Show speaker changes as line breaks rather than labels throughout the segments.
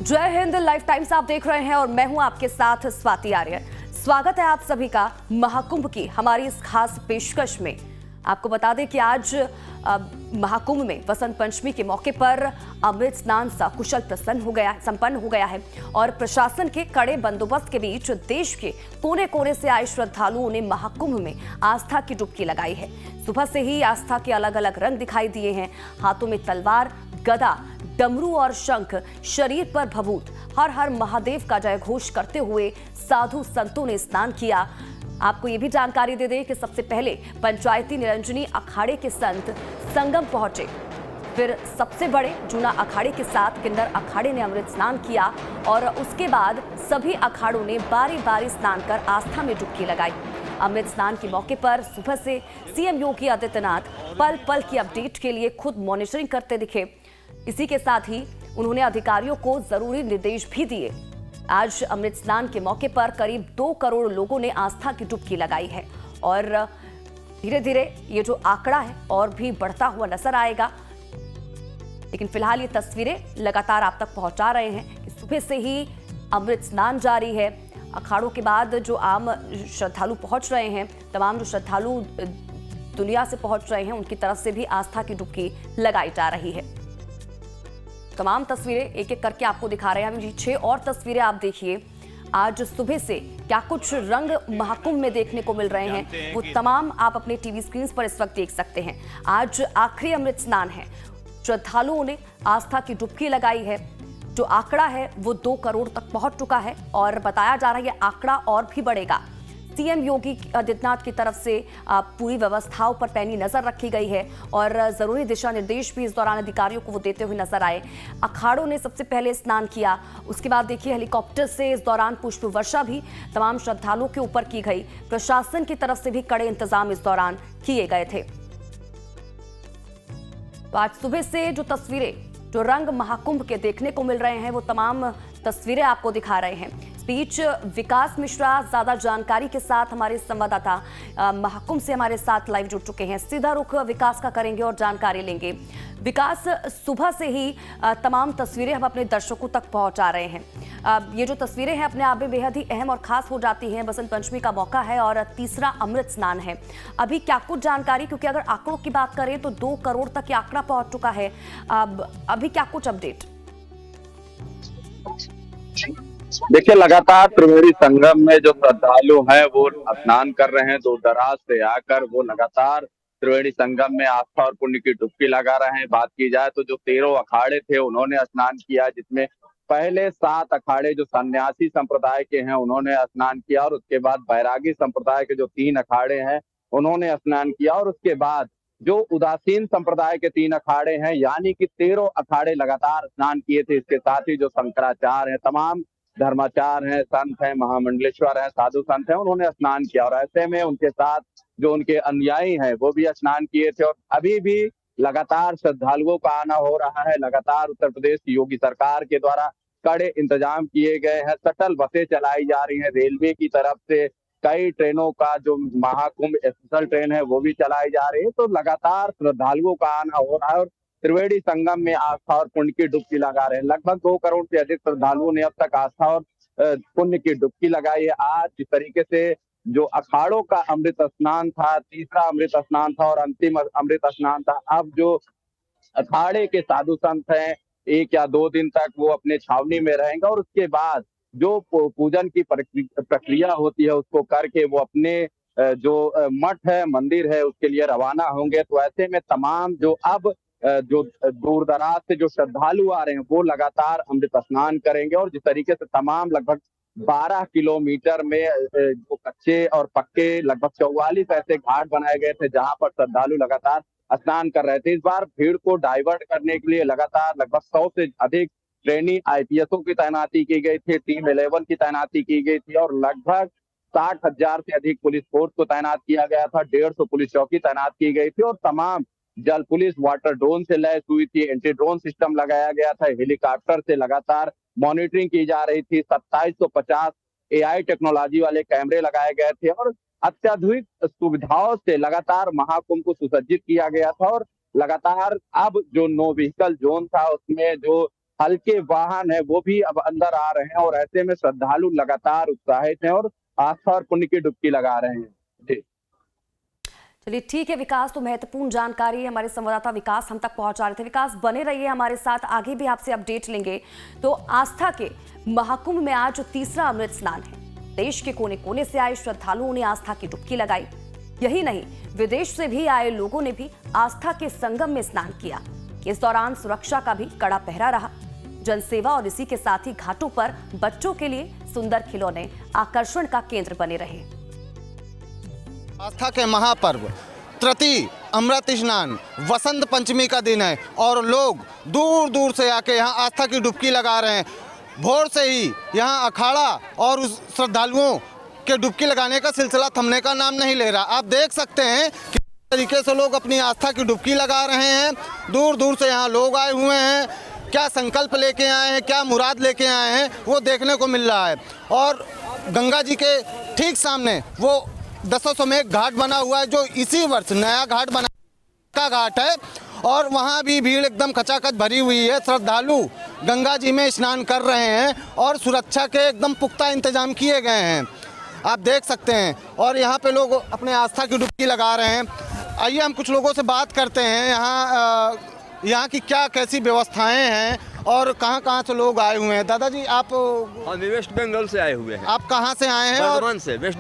जय Hind, life times आप देख रहे हैं और मैं हूं आपके साथ स्वाति आर्य। स्वागत है आप सभी का महाकुंभ की हमारी इस खास पेशकश में। आपको बता दें कि आज महाकुंभ में वसंत पंचमी के मौके पर अमृत स्नान सकुशल संपन्न हो गया है और प्रशासन के कड़े बंदोबस्त के बीच देश के कोने कोने से आए श्रद्धालुओं ने महाकुंभ में आस्था की डुबकी लगाई है। सुबह से ही आस्था के अलग अलग रंग दिखाई दिए हैं। हाथों में तलवार, गदा, डमरू और शंख, शरीर पर भभूत, हर हर महादेव का जय घोष करते हुए साधु संतों ने स्नान किया। आपको ये भी जानकारी दे दें कि सबसे पहले पंचायती निरंजनी अखाड़े के संत संगम पहुंचे, फिर सबसे बड़े जूना अखाड़े के साथ किन्नर अखाड़े ने अमृत स्नान किया और उसके बाद सभी अखाड़ों ने बारी बारी स्नान कर आस्था में डुबकी लगाई। अमृत स्नान के मौके पर सुबह से सीएम योगी आदित्यनाथ पल पल की अपडेट के लिए खुद मॉनिटरिंग करते दिखे। इसी के साथ ही उन्होंने अधिकारियों को जरूरी निर्देश भी दिए। आज अमृत स्नान के मौके पर करीब 2 करोड़ लोगों ने आस्था की डुबकी लगाई है और धीरे धीरे ये जो आंकड़ा है और भी बढ़ता हुआ नजर आएगा। लेकिन फिलहाल ये तस्वीरें लगातार आप तक पहुंचा रहे हैं कि सुबह से ही अमृत स्नान जारी है। अखाड़ों के बाद जो आम श्रद्धालु पहुंच रहे हैं, तमाम जो श्रद्धालु दुनिया से पहुंच रहे हैं, उनकी तरफ से भी आस्था की डुबकी लगाई जा रही है। तमाम तस्वीरें एक एक करके आपको दिखा रहे हैं। अभी 6 और तस्वीरें आप देखिए। आज सुबह से क्या कुछ रंग महाकुंभ में देखने को मिल रहे हैं, वो तमाम आप अपने टीवी स्क्रीन पर इस वक्त देख सकते हैं। आज आखिरी अमृत स्नान है। श्रद्धालुओं ने आस्था की डुबकी लगाई है। जो आंकड़ा है वो 2 करोड़ तक पहुंच चुका है और बताया जा रहा है ये आंकड़ा और भी बढ़ेगा। सीएम योगी आदित्यनाथ की तरफ से पूरी व्यवस्थाओं पर पैनी नजर रखी गई है और जरूरी दिशा निर्देश भी इस दौरान अधिकारियों को वो देते हुए नजर आए। अखाड़ों ने सबसे पहले स्नान किया, उसके बाद देखिए हेलीकॉप्टर से इस दौरान पुष्प वर्षा भी तमाम श्रद्धालुओं के ऊपर की गई। प्रशासन की तरफ से भी कड़े इंतजाम इस दौरान किए गए थे। तो आज सुबह से जो तस्वीरें, जो रंग महाकुंभ के देखने को मिल रहे हैं, वो तमाम तस्वीरें आपको दिखा रहे हैं। बीच विकास मिश्रा ज्यादा जानकारी के साथ हमारे संवाददाता महाकुंभ से हमारे साथ लाइव जुड़ चुके हैं। सीधा रुख विकास का करेंगे और जानकारी लेंगे। विकास, सुबह से ही तमाम तस्वीरें हम अपने दर्शकों तक पहुंचा रहे हैं। ये जो तस्वीरें हैं अपने आप में बेहद ही अहम और खास हो जाती हैं। बसंत पंचमी का मौका है और तीसरा अमृत स्नान है। अभी क्या कुछ जानकारी, क्योंकि अगर आंकड़ों की बात करें तो 2 करोड़ तक ये आंकड़ा पहुंच चुका है। अभी क्या कुछ अपडेट?
देखिए, लगातार त्रिवेणी संगम में जो श्रद्धालु हैं वो स्नान कर रहे हैं। दूर दराज से आकर वो लगातार त्रिवेणी संगम में आस्था और पुण्य की डुबकी लगा रहे हैं। बात की जाए तो जो 13 अखाड़े थे उन्होंने स्नान किया, जिसमें पहले 7 अखाड़े जो सन्यासी संप्रदाय के हैं उन्होंने स्नान किया और उसके बाद बैरागी संप्रदाय के जो 3 अखाड़े हैं उन्होंने स्नान किया और उसके बाद जो उदासीन संप्रदाय के 3 अखाड़े हैं, यानी कि 13 अखाड़े लगातार स्नान किए थे। इसके साथ ही जो शंकराचार्य हैं, तमाम धर्माचार हैं, संत हैं, महामंडलेश्वर हैं, साधु संत हैं, उन्होंने स्नान किया और ऐसे में उनके साथ जो उनके अनुयायी हैं वो भी स्नान किए थे। और अभी भी लगातार श्रद्धालुओं का आना हो रहा है। लगातार उत्तर प्रदेश की योगी सरकार के द्वारा कड़े इंतजाम किए गए हैं। शटल बसें चलाई जा रही हैं। रेलवे की तरफ से कई ट्रेनों का जो महाकुंभ स्पेशल ट्रेन है वो भी चलाई जा रही है। तो लगातार श्रद्धालुओं का आना हो रहा है और त्रिवेणी संगम में आस्था और पुण्य की डुबकी लगा रहे हैं। लगभग 2 करोड़ से अधिक श्रद्धालुओं ने अब तक आस्था और पुण्य की डुबकी लगाई है। आज जिस तरीके से जो अखाड़ों का अमृत स्नान था, तीसरा अमृत स्नान था और अंतिम अमृत स्नान था, अब जो अखाड़े के साधु संत हैं 1 या 2 दिन तक वो अपने छावनी में रहेंगे और उसके बाद जो पूजन की प्रक्रिया होती है उसको करके वो अपने जो मठ है, मंदिर है, उसके लिए रवाना होंगे। तो ऐसे में तमाम जो अब जो दूर दराज से जो श्रद्धालु आ रहे हैं वो लगातार अमृत स्नान करेंगे और जिस तरीके से तमाम लगभग 12 किलोमीटर में जो कच्चे और पक्के लगभग 44 ऐसे घाट बनाए गए थे जहां पर श्रद्धालु लगातार स्नान कर रहे थे। इस बार भीड़ को डाइवर्ट करने के लिए लगातार लगभग 100 से अधिक ट्रेनी आईपीएसओ की तैनाती की गई थी, टीम 11 की तैनाती की गई थी और लगभग 60,000 से अधिक पुलिस फोर्स को तैनात किया गया था। 150 पुलिस चौकी तैनात की गई थी और तमाम जल पुलिस वाटर ड्रोन से लैस हुई थी। एंटी ड्रोन सिस्टम लगाया गया था। हेलीकॉप्टर से लगातार मॉनिटरिंग की जा रही थी। 2750 एआई टेक्नोलॉजी वाले कैमरे लगाए गए थे और अत्याधुनिक सुविधाओं से लगातार महाकुंभ को सुसज्जित किया गया था। और लगातार अब जो नो व्हीकल जोन था उसमें जो हल्के वाहन है वो भी अब अंदर आ रहे हैं और ऐसे में श्रद्धालु लगातार उत्साहित हैं और आस्था और पुण्य की डुबकी लगा रहे हैं। जी
चलिए ठीक है विकास, तो महत्वपूर्ण जानकारी हमारे संवाददाता विकास हम तक पहुंचा रहे थे। विकास बने रहिए हमारे साथ, आगे भी आपसे अपडेट लेंगे। तो आस्था के महाकुंभ में आज तीसरा अमृत स्नान है। देश के कोने कोने से आए श्रद्धालुओं ने आस्था की डुबकी लगाई। यही नहीं, विदेश से भी आए लोगों ने भी आस्था के संगम में स्नान किया। इस दौरान सुरक्षा का भी कड़ा पहरा रहा। जनसेवा और इसी के साथ ही घाटों पर बच्चों के लिए सुंदर खिलौने आकर्षण का केंद्र बने रहे।
आस्था के महापर्व तृतीय अमृत स्नान वसंत पंचमी का दिन है और लोग दूर दूर से आके यहाँ आस्था की डुबकी लगा रहे हैं। भोर से ही यहाँ अखाड़ा और उस श्रद्धालुओं के डुबकी लगाने का सिलसिला थमने का नाम नहीं ले रहा। आप देख सकते हैं कि तरीके से लोग अपनी आस्था की डुबकी लगा रहे हैं। दूर दूर से यहाँ लोग आए हुए हैं, क्या संकल्प लेके आए हैं, क्या मुराद लेके आए हैं, वो देखने को मिल रहा है। और गंगा जी के ठीक सामने वो दशाश्वमेध घाट बना हुआ है, जो इसी वर्ष नया घाट बना का घाट है और वहाँ भी भीड़ एकदम खचाखच भरी हुई है। श्रद्धालु गंगा जी में स्नान कर रहे हैं और सुरक्षा के एकदम पुख्ता इंतजाम किए गए हैं, आप देख सकते हैं। और यहाँ पे लोग अपने आस्था की डुबकी लगा रहे हैं। आइए हम कुछ लोगों से बात करते हैं यहाँ की क्या कैसी व्यवस्थाएं हैं और कहाँ से लोग आए हुए हैं। दादाजी आप?
हम वेस्ट बंगाल से आए हुए हैं।
आप कहाँ से आए हैं?
बर्धमान से। वेस्ट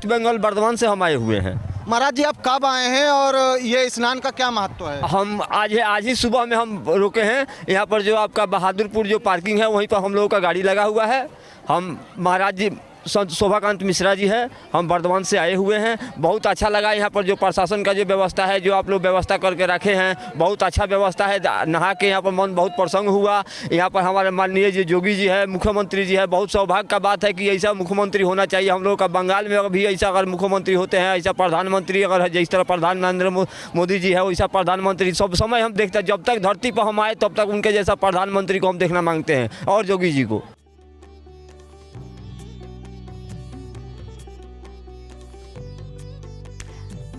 बंगाल बर्धमान से हम आए हुए हैं।
महाराज जी आप कब आए हैं और ये स्नान का क्या महत्व है?
हम आज ही सुबह में हम रुके हैं यहाँ पर। जो आपका बहादुरपुर जो पार्किंग है वहीं पर हम लोगों का गाड़ी लगा हुआ है। हम महाराज जी संत शोभाकांत मिश्रा जी है, हम बर्धमान से आए हुए हैं। बहुत अच्छा लगा यहाँ पर जो प्रशासन का जो व्यवस्था है, जो आप लोग व्यवस्था करके रखे हैं, बहुत अच्छा व्यवस्था है। नहा के यहाँ पर मन बहुत प्रसन्न हुआ। यहाँ पर हमारे माननीय जी योगी जी है, मुख्यमंत्री जी है। बहुत सौभाग्य का बात है कि ऐसा मुख्यमंत्री होना चाहिए हम लोग का। बंगाल में भी ऐसा अगर मुख्यमंत्री होते हैं, ऐसा प्रधानमंत्री अगर जिस तरह प्रधान नरेंद्र मोदी जी है वैसा प्रधानमंत्री सब समय हम देखते हैं। जब तक धरती पर हम आए तब तक उनके जैसा प्रधानमंत्री को हम देखना मांगते हैं और योगी जी को।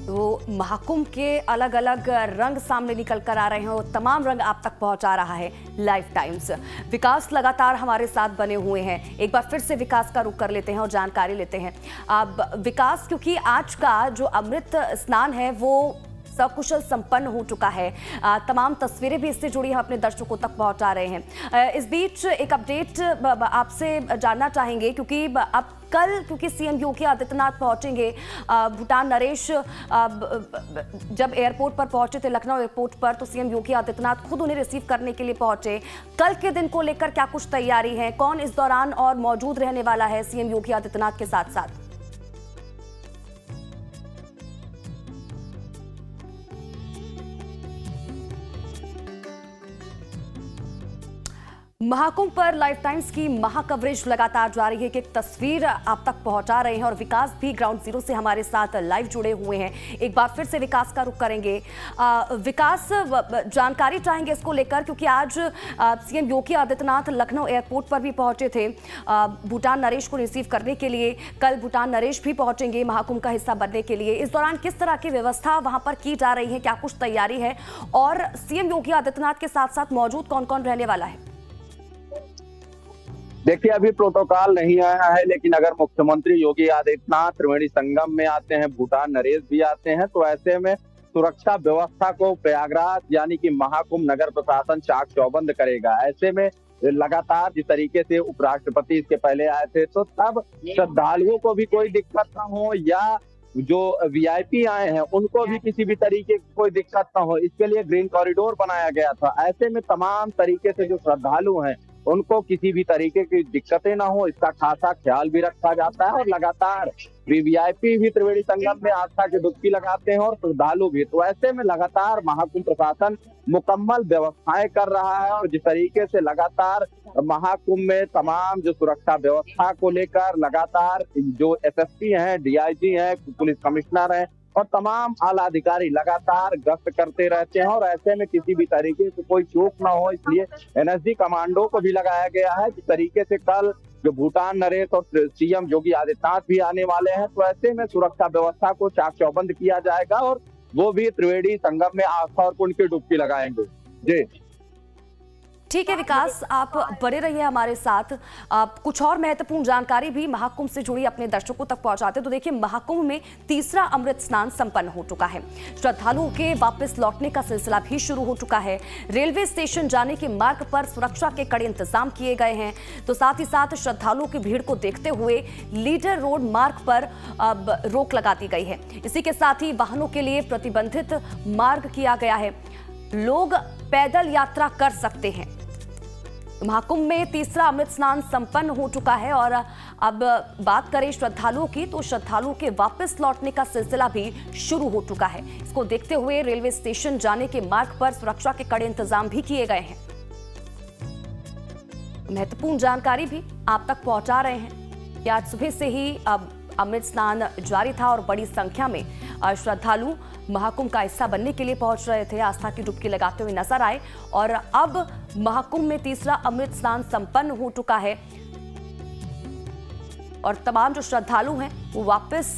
तो महाकुंभ के अलग अलग रंग सामने निकल कर आ रहे हैं और तमाम रंग आप तक पहुंचा रहा है लाइफ टाइम्स। विकास लगातार हमारे साथ बने हुए हैं। एक बार फिर से विकास का रुख कर लेते हैं और जानकारी लेते हैं। अब विकास, क्योंकि आज का जो अमृत स्नान है वो सकुशल संपन्न हो चुका है, तमाम तस्वीरें भी इससे जुड़ी हम अपने दर्शकों तक पहुंचा रहे हैं। इस बीच एक अपडेट आपसे जानना चाहेंगे, क्योंकि अब कल क्योंकि सीएम योगी आदित्यनाथ पहुंचेंगे भूटान। नरेश जब एयरपोर्ट पर पहुंचे थे, लखनऊ एयरपोर्ट पर, तो सीएम योगी आदित्यनाथ खुद उन्हें रिसीव करने के लिए पहुंचे। कल के दिन को लेकर क्या कुछ तैयारी है, कौन इस दौरान और मौजूद रहने वाला है सीएम योगी आदित्यनाथ के साथ साथ? महाकुंभ पर लाइफ टाइम्स की महाकवरेज लगातार जारी है कि एक तस्वीर आप तक पहुंचा रहे हैं और विकास भी ग्राउंड जीरो से हमारे साथ लाइव जुड़े हुए हैं। एक बार फिर से विकास का रुख करेंगे। विकास, जानकारी चाहेंगे इसको लेकर, क्योंकि आज सीएम योगी आदित्यनाथ लखनऊ एयरपोर्ट पर भी पहुंचे थे भूटान नरेश को रिसीव करने के लिए। कल भूटान नरेश भी पहुंचेंगे महाकुंभ का हिस्सा बनने के लिए। इस दौरान किस तरह की व्यवस्था वहां पर की जा रही है, क्या कुछ तैयारी है और सीएम योगी आदित्यनाथ के साथ साथ मौजूद कौन कौन रहने वाला है?
देखिए, अभी प्रोटोकॉल नहीं आया है, लेकिन अगर मुख्यमंत्री योगी आदित्यनाथ त्रिवेणी संगम में आते हैं, भूटान नरेश भी आते हैं, तो ऐसे में सुरक्षा व्यवस्था को प्रयागराज यानी कि महाकुंभ नगर प्रशासन चाक चौबंद करेगा। ऐसे में लगातार जिस तरीके से उपराष्ट्रपति इसके पहले आए थे, तो तब श्रद्धालुओं को भी कोई दिक्कत ना हो या जो वीआईपी आए हैं उनको भी किसी भी तरीके की कोई दिक्कत ना हो, इसके लिए ग्रीन कॉरिडोर बनाया गया था। ऐसे में तमाम तरीके से जो श्रद्धालु हैं उनको किसी भी तरीके की दिक्कतें ना हो, इसका खासा ख्याल भी रखा जाता है। और लगातार वीवीआईपी भी त्रिवेणी संगम में आस्था की डुबकी लगाते हैं और श्रद्धालु भी। तो ऐसे में लगातार महाकुंभ प्रशासन मुकम्मल व्यवस्थाएं कर रहा है और जिस तरीके से लगातार महाकुंभ में तमाम जो सुरक्षा व्यवस्था को लेकर लगातार जो एसएसपी हैं, डीआईजी हैं, पुलिस कमिश्नर हैं और तमाम आला अधिकारी लगातार गश्त करते रहते हैं और ऐसे में किसी भी तरीके से कोई चूक ना हो, इसलिए एनएसजी कमांडो को भी लगाया गया है। जिस तरीके से कल जो भूटान नरेश और सीएम योगी आदित्यनाथ भी आने वाले हैं, तो ऐसे में सुरक्षा व्यवस्था को चाक चौबंद किया जाएगा और वो भी त्रिवेणी संगम में आस्था और पुण्य की डुबकी लगाएंगे। जी
ठीक है विकास, आप बने रहिए हमारे साथ। आप कुछ और महत्वपूर्ण जानकारी भी महाकुंभ से जुड़ी अपने दर्शकों तक पहुंचाते। तो देखिए, महाकुंभ में तीसरा अमृत स्नान संपन्न हो चुका है। श्रद्धालुओं के वापस लौटने का सिलसिला भी शुरू हो चुका है। रेलवे स्टेशन जाने के मार्ग पर सुरक्षा के कड़े इंतजाम किए गए हैं। तो साथ ही साथ श्रद्धालुओं की भीड़ को देखते हुए लीडर रोड मार्ग पर अब रोक लगा दी गई है। इसी के साथ ही वाहनों के लिए प्रतिबंधित मार्ग किया गया है। लोग पैदल यात्रा कर सकते हैं। महाकुंभ में तीसरा अमृत स्नान संपन्न हो चुका है और अब बात करें श्रद्धालुओं की, तो श्रद्धालुओं के वापस लौटने का सिलसिला भी शुरू हो चुका है। इसको देखते हुए रेलवे स्टेशन जाने के मार्ग पर सुरक्षा के कड़े इंतजाम भी किए गए हैं। महत्वपूर्ण जानकारी भी आप तक पहुंचा रहे हैं कि आज सुबह से ही अब अमृत स्नान जारी था और बड़ी संख्या में श्रद्धालु महाकुंभ का हिस्सा बनने के लिए पहुंच रहे थे। आस्था की डुबकी लगाते हुए नजर आए और अब महाकुंभ में तीसरा अमृत स्नान संपन्न हो चुका है और तमाम जो श्रद्धालु हैं वो वापस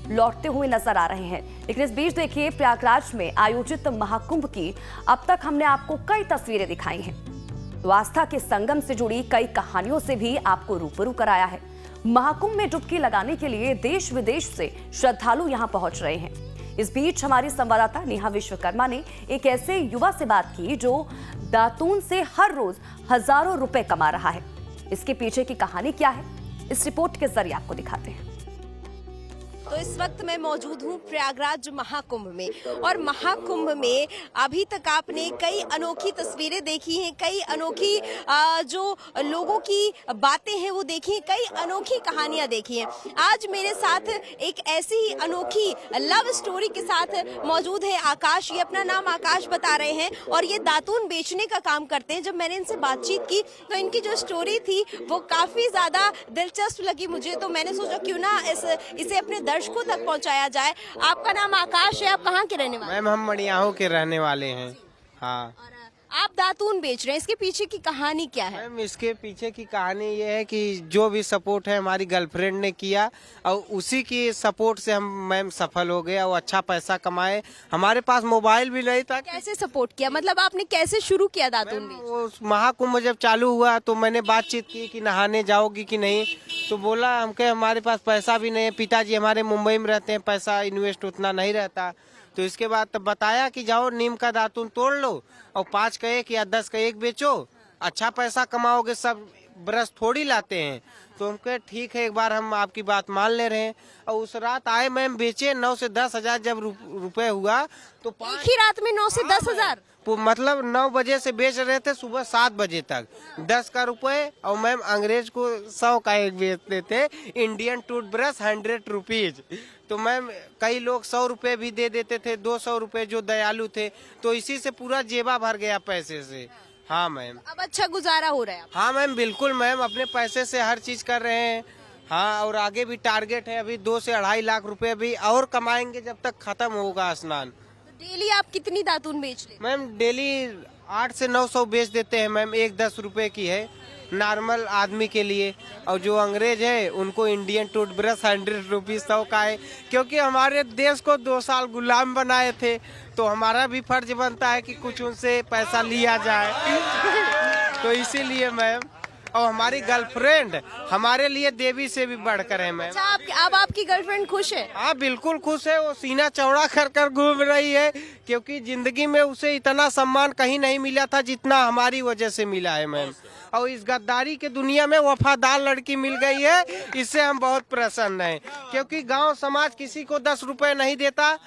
लौटते हुए नजर आ रहे हैं। लेकिन इस बीच देखिए, प्रयागराज में आयोजित महाकुंभ की अब तक हमने आपको कई तस्वीरें दिखाई हैं। तो आस्था के संगम से जुड़ी कई कहानियों से भी आपको रूबरू कराया है। महाकुंभ में डुबकी लगाने के लिए देश विदेश से श्रद्धालु यहां पहुंच रहे हैं। इस बीच हमारी संवाददाता नेहा विश्वकर्मा ने एक ऐसे युवा से बात की जो दातून से हर रोज हजारों रुपए कमा रहा है। इसके पीछे की कहानी क्या है, इस रिपोर्ट के जरिए आपको दिखाते हैं।
तो इस वक्त मैं मौजूद हूँ प्रयागराज महाकुंभ में और महाकुंभ में अभी तक आपने कई अनोखी तस्वीरें देखी हैं, कई अनोखी जो लोगों की बातें हैं वो देखी हैं, कई अनोखी कहानियां देखी हैं। आज मेरे साथ एक ऐसी ही अनोखी लव स्टोरी के साथ मौजूद है आकाश। ये अपना नाम आकाश बता रहे हैं और ये दातून बेचने का काम करते हैं। जब मैंने इनसे बातचीत की तो इनकी जो स्टोरी थी वो काफी ज्यादा दिलचस्प लगी मुझे। तो मैंने सोचा क्यों ना इसे अपने दर्शकों तक पहुंचाया जाए। आपका नाम आकाश है, आप कहाँ के रहने वाले?
मैम हम मड़ियाहों के रहने वाले हैं। हाँ।
और आप दातून बेच रहे हैं, इसके पीछे की कहानी क्या है?
मैम इसके पीछे की कहानी ये है कि जो भी सपोर्ट है हमारी गर्लफ्रेंड ने किया और उसी की सपोर्ट से हम मैम सफल हो गए और अच्छा पैसा कमाए। हमारे पास मोबाइल भी नहीं था।
कैसे सपोर्ट किया, मतलब आपने कैसे शुरू किया दातून बेच?
वो महाकुंभ जब चालू हुआ तो मैंने बातचीत की कि नहाने जाओगी कि नहीं, तो बोला हमके हमारे पास पैसा भी नहीं है, पिताजी हमारे मुंबई में रहते हैं, पैसा इन्वेस्ट उतना नहीं रहता। तो इसके बाद तब बताया कि जाओ नीम का दातून तोड़ लो और 5 का 1 या 10 का 1 बेचो, अच्छा पैसा कमाओगे, सब ब्रश थोड़ी लाते हैं। तो हम कहे ठीक है, एक बार हम आपकी बात मान ले रहे हैं। और उस रात आए मैम, बेचे 9 से 10 हजार जब रुपए हुआ तो
एक ही रात में 9 से 10 हजार,
मतलब 9 बजे से बेच रहे थे सुबह 7 बजे तक 10 का रुपए। और मैम अंग्रेज को 100 का 1 बेचते थे। Indian toothbrush 100 rupees. तो मैम कई लोग 100 रुपए भी दे देते थे, 200 रुपए जो दयालु थे। तो इसी से पूरा जेबा भर गया पैसे से। हाँ मैम,
अब अच्छा गुजारा हो रहा है?
हाँ मैम बिल्कुल मैम, अपने पैसे से हर चीज कर रहे हैं। हाँ, और आगे भी टारगेट है, अभी 2 से 2.5 लाख रुपए भी और कमाएंगे जब तक खत्म होगा स्नान।
डेली आप कितनी दातून बेच लेते?
मैम डेली 8 से 900 बेच देते हैं मैम। 1 10 रुपए की है नॉर्मल आदमी के लिए, और जो अंग्रेज है उनको इंडियन टूथब्रश 100 रुपीज 100 का है। क्योंकि हमारे देश को 2 साल गुलाम बनाए थे, तो हमारा भी फर्ज बनता है कि कुछ उनसे पैसा लिया जाए। तो इसीलिए मैम, और हमारी गर्लफ्रेंड हमारे लिए देवी से भी बढ़कर है मैम।
अच्छा, अब आपकी गर्लफ्रेंड खुश है?
हाँ बिल्कुल खुश है, वो सीना चौड़ा कर कर घूम रही है। क्योंकि जिंदगी में उसे इतना सम्मान कहीं नहीं मिला था जितना हमारी वजह से मिला है मैम। और इस गद्दारी के दुनिया में वफादार लड़की मिल गई है, इससे हम बहुत प्रसन्न हैं। क्योंकि गांव समाज किसी को 10 रुपए नहीं देता,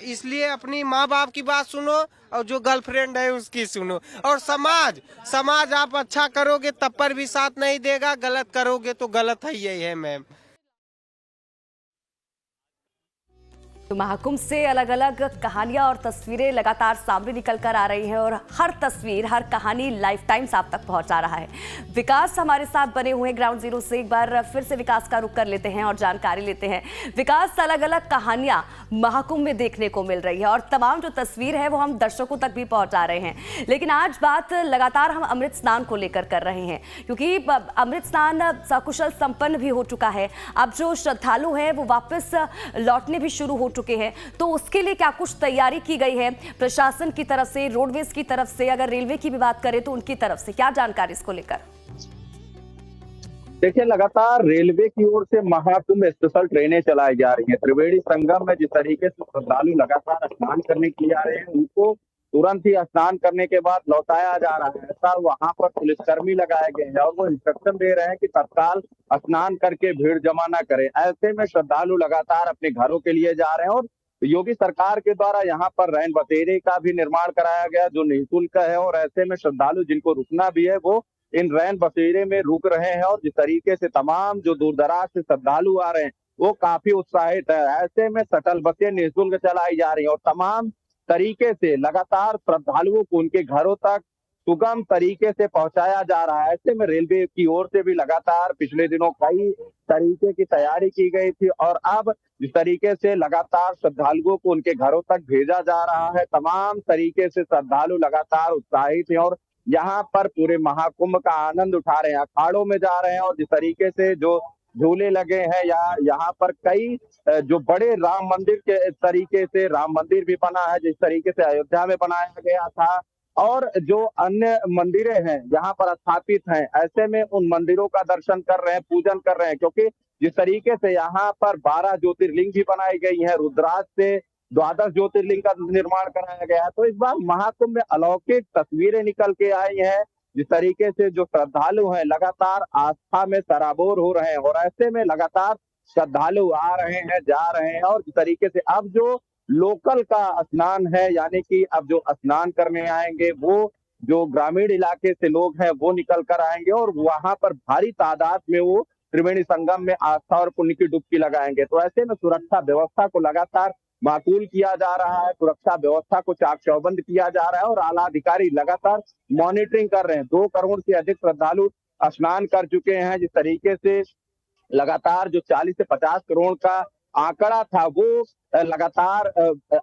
इसलिए अपनी माँ बाप की बात सुनो और जो गर्लफ्रेंड है उसकी सुनो। और समाज आप अच्छा करोगे तब पर भी साथ नहीं देगा, गलत करोगे तो गलत है, यही है मैम।
तो महाकुंभ से अलग अलग कहानियां और तस्वीरें लगातार सामने निकल कर आ रही हैं और हर तस्वीर, हर कहानी लाइफ टाइम्स आप तक पहुंचा रहा है। विकास हमारे साथ बने हुए ग्राउंड जीरो से, एक बार फिर से विकास का रुख कर लेते हैं और जानकारी लेते हैं। विकास, अलग अलग कहानियां महाकुंभ में देखने को मिल रही है और तमाम जो तस्वीर है वो हम दर्शकों तक भी पहुंचा रहे हैं। लेकिन आज बात लगातार हम अमृत स्नान को लेकर कर रहे हैं, क्योंकि अमृत स्नान सकुशल संपन्न भी हो चुका है। अब जो श्रद्धालु हैं वो वापस लौटने भी शुरू हो चुके हैं, तो उसके लिए क्या कुछ तैयारी की गई है प्रशासन की तरफ से, रोडवेज की तरफ से, अगर रेलवे की भी बात करें तो उनकी तरफ से क्या जानकारी इसको लेकर?
देखिए, लगातार रेलवे की ओर से महाकुंभ स्पेशल ट्रेनें चलाई जा रही हैं। त्रिवेणी संगम में जिस तरीके से श्रद्धालु लगातार स्नान करने के लिए आ रहे हैं, उनको तुरंत ही स्नान करने के बाद लौटाया जा रहा है। ऐसा वहां पर पुलिसकर्मी लगाए गए हैं और वो इंस्ट्रक्शन दे रहे हैं कि तत्काल स्नान करके भीड़ जमा ना करें। ऐसे में श्रद्धालु लगातार अपने घरों के लिए जा रहे हैं और योगी सरकार के द्वारा यहाँ पर रैन बसेरे का भी निर्माण कराया गया जो निःशुल्क है, और ऐसे में श्रद्धालु जिनको रुकना भी है वो इन रैन बसेरे में रुक रहे हैं। और जिस तरीके से तमाम जो दूर दराज से श्रद्धालु आ रहे हैं वो काफी उत्साहित है। ऐसे में शटल बसें निःशुल्क चलाई जा रही हैं और तमाम तरीके से लगातार श्रद्धालुओं को उनके घरों तक सुगम तरीके से पहुंचाया जा रहा है। ऐसे में रेलवे की ओर से भी लगातार पिछले दिनों कई तरीके की तैयारी की गई थी और अब जिस तरीके से लगातार श्रद्धालुओं को उनके घरों तक भेजा जा रहा है, तमाम तरीके से श्रद्धालु लगातार उत्साहित हैं और यहाँ पर पूरे महाकुंभ का आनंद उठा रहे हैं, अखाड़ों में जा रहे हैं। और जिस तरीके से जो झूले लगे हैं या यहाँ पर कई जो बड़े राम मंदिर के तरीके से राम मंदिर भी बना है, जिस तरीके से अयोध्या में बनाया गया था, और जो अन्य मंदिरें हैं यहाँ पर स्थापित हैं, ऐसे में उन मंदिरों का दर्शन कर रहे हैं, पूजन कर रहे हैं। क्योंकि जिस तरीके से यहाँ पर 12 ज्योतिर्लिंग भी बनाई गई है, रुद्राक्ष से 12 ज्योतिर्लिंग का निर्माण कराया गया है, तो इस बार महाकुंभ में अलौकिक तस्वीरें निकल के आई हैं। जिस तरीके से जो श्रद्धालु हैं लगातार आस्था में सराबोर हो रहे हैं और ऐसे में लगातार श्रद्धालु आ रहे हैं, जा रहे हैं। और जिस तरीके से अब जो लोकल का स्नान है, यानी कि अब जो स्नान करने आएंगे वो जो ग्रामीण इलाके से लोग हैं वो निकल कर आएंगे और वहां पर भारी तादाद में वो त्रिवेणी संगम में आस्था और पुण्य की डुबकी लगाएंगे। तो ऐसे में सुरक्षा व्यवस्था को लगातार माकूल किया जा रहा है, सुरक्षा व्यवस्था को चाक चौबंद किया जा रहा है और आला अधिकारी लगातार मॉनिटरिंग कर रहे हैं। 2 करोड़ से अधिक श्रद्धालु स्नान कर चुके हैं। जिस तरीके से लगातार जो 40 से 50 करोड़ का आंकड़ा था वो लगातार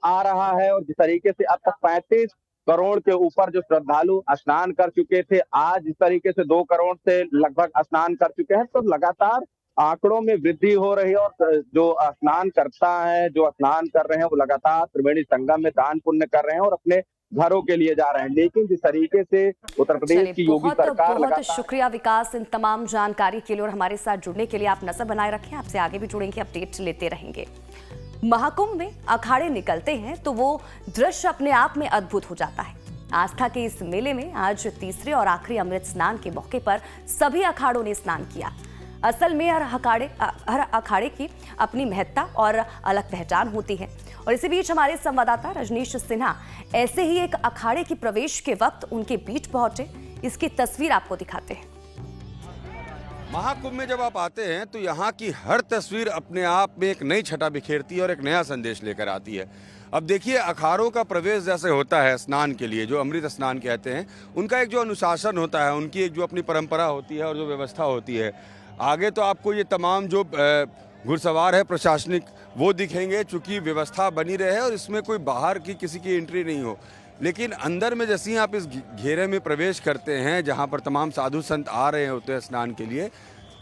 आ रहा है और जिस तरीके से अब तक 35 करोड़ के ऊपर जो श्रद्धालु स्नान कर चुके थे, आज इस तरीके से 2 करोड़ से लगभग स्नान कर चुके हैं। तो लगातार आंकड़ों में वृद्धि हो रही है और जो स्नान करता है, जो स्नान कर रहे हैं वो लगातार त्रिवेणी संगम में दान पुण्य कर रहे हैं और अपने घरों के लिए जा रहे हैं। लेकिन जिस तरीके से उत्तर प्रदेश की योगी सरकार
बहुत शुक्रिया विकास इन तमाम जानकारी के लिए और हमारे साथ जुड़ने के लिए। आप नजर बनाए रखें, आपसे आगे भी जुड़ेंगे, अपडेट लेते रहेंगे। महाकुंभ में अखाड़े निकलते हैं तो वो दृश्य अपने आप में अद्भुत हो जाता है। आस्था के इस मेले में आज तीसरे और आखिरी अमृत स्नान के मौके पर सभी अखाड़ों ने स्नान किया। असल में हर अखाड़े की अपनी महत्ता और अलग पहचान होती है और इसी बीच हमारे संवाददाता रजनीश सिन्हा ऐसे ही एक अखाड़े की प्रवेश के वक्त उनके बीच पहुंचे। इसकी तस्वीर आपको दिखाते हैं।
महाकुंभ में जब आप आते हैं तो यहाँ की हर तस्वीर अपने आप में एक नई छटा बिखेरती है और एक नया संदेश लेकर आती है। अब देखिए, अखाड़ों का प्रवेश जैसे होता है स्नान के लिए, जो अमृत स्नान कहते हैं, उनका एक जो अनुशासन होता है, उनकी एक जो अपनी परंपरा होती है और जो व्यवस्था होती है। आगे तो आपको ये तमाम जो घुड़सवार है प्रशासनिक वो दिखेंगे, चूँकि व्यवस्था बनी रहे और इसमें कोई बाहर की किसी की एंट्री नहीं हो। लेकिन अंदर में जैसे ही आप इस घेरे में प्रवेश करते हैं जहाँ पर तमाम साधु संत आ रहे होते हैं स्नान के लिए,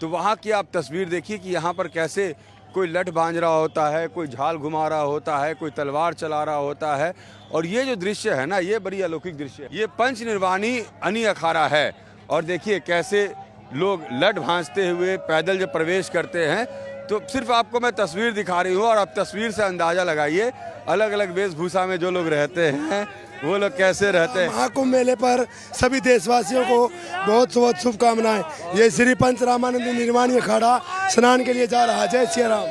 तो वहाँ की आप तस्वीर देखिए कि यहाँ पर कैसे कोई लठ बांध रहा होता है, कोई झाल घुमा रहा होता है, कोई तलवार चला रहा होता है। और ये जो दृश्य है ना, ये बड़ी अलौकिक दृश्य है। ये पंच निर्वाणी अनी अखाड़ा है और देखिए कैसे लोग लठ भांजते हुए पैदल जब प्रवेश करते हैं। तो सिर्फ आपको मैं तस्वीर दिखा रही हूँ और आप तस्वीर से अंदाज़ा लगाइए अलग अलग वेशभूषा में जो लोग रहते हैं वो लोग कैसे रहते हैं।
महाकुंभ मेले पर सभी देशवासियों को बहुत बहुत शुभकामनाएं। ये श्री पंच रामानंद निर्वाणी अखाड़ा स्नान के लिए जा रहा है। जय श्री राम।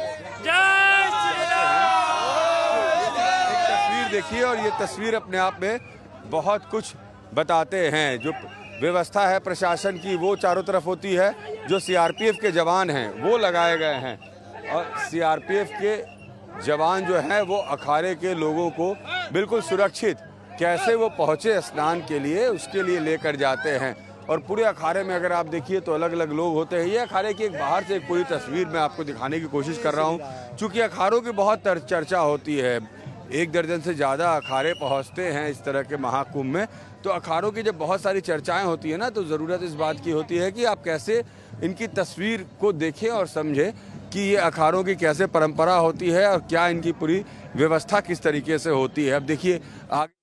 तस्वीर देखिए और ये तस्वीर अपने आप में बहुत कुछ बताते हैं। जो व्यवस्था है प्रशासन की वो चारों तरफ होती है, जो सीआरपीएफ के जवान हैं वो लगाए गए हैं और सीआरपीएफ के जवान जो हैं वो अखाड़े के लोगों को बिल्कुल सुरक्षित कैसे वो पहुँचे स्नान के लिए उसके लिए लेकर जाते हैं। और पूरे अखाड़े में अगर आप देखिए तो अलग अलग लोग होते हैं। ये अखाड़े की एक बाहर से एक पूरी तस्वीर मैं आपको दिखाने की कोशिश कर रहा हूँ। चूँकि अखाड़ों की बहुत चर्चा होती है, 1 दर्जन से ज़्यादा अखाड़े पहुँचते हैं इस तरह के महाकुंभ में। तो अखाड़ों की जब बहुत सारी चर्चाएं होती है ना, तो ज़रूरत इस बात की होती है कि आप कैसे इनकी तस्वीर को देखें और समझें कि ये अखाड़ों की कैसे परंपरा होती है और क्या इनकी पूरी व्यवस्था किस तरीके से होती है। अब देखिए आगे